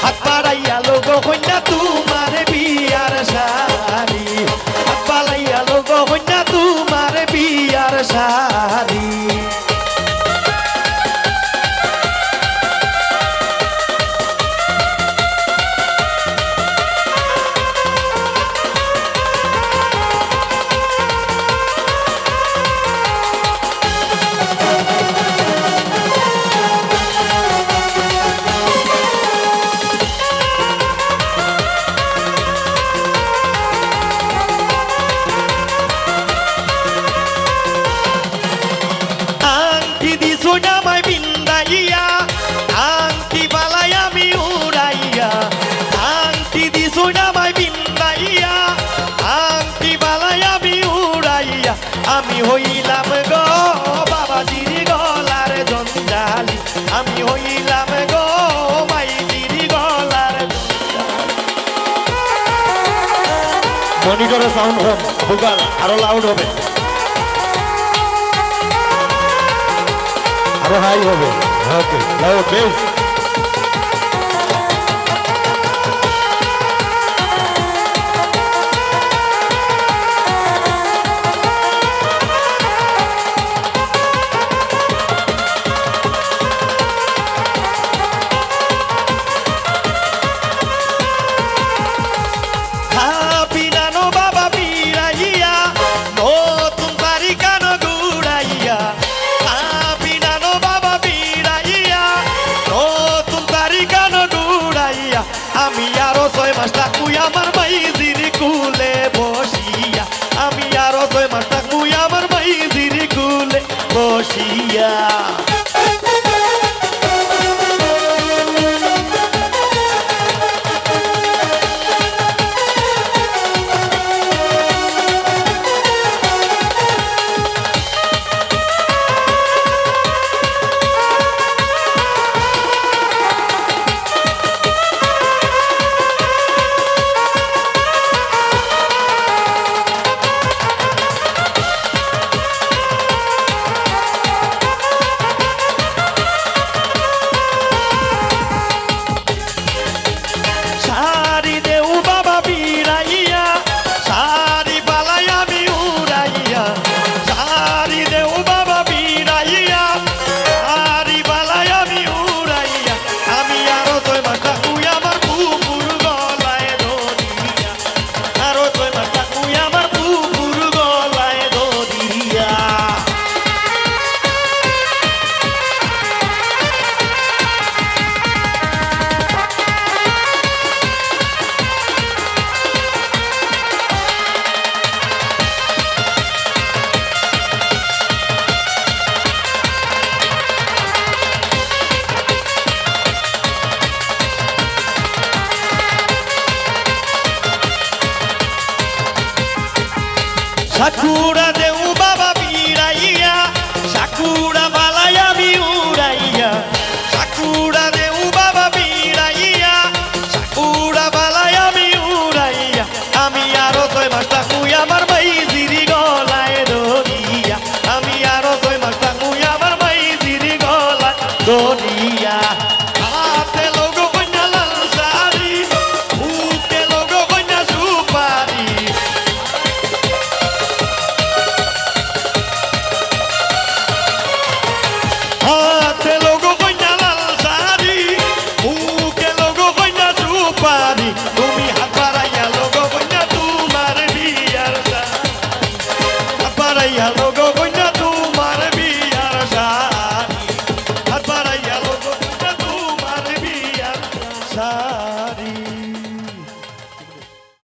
হাত পাড়াইয়া লোগো কন্যা তোমার বিয়ার শাড়ি, হাত পাড়াইয়া লোগো কন্যা তোমার বিয়ার শাড়ি। আমি হইলাম গো বাবাজির গলার জঞ্জালি, আমি হইলাম গো মাইজির গলার জঞ্জালি। মনিটরে সাউন্ড হোক ভোকাল আরো লাউড হবে, আরো হাই হবে। ওকে লাউড বেস। আমি আরো 6 মাস থাকুই আমার মাইজির কুলে বসিয়া, আমি আরো 6 মাস থাকুই আমার মাইজির কুলে বসিয়া। সাকুরা দেউ বাবা বিরাইয়া, সাকুরা বালায়া বিউরাইয়া, সাকুরা দেউ বাবা বিরাইয়া, সাকুরা বালায়া বিউরাইয়া। আমি আরো 6 মাস থাকুই আমার মাইজির গলায় ধরিয়া, আমি আরো 6 মাস থাকুই আমার মাইজির গলায় ধরিয়া। হাতে লোগো কন্যা লাল শাড়ি, বুকে লোগো কন্যা সুপারি, হাতে লোগো কন্যা লাল শাড়ি, বুকে লোগো কন্যা সুপারি।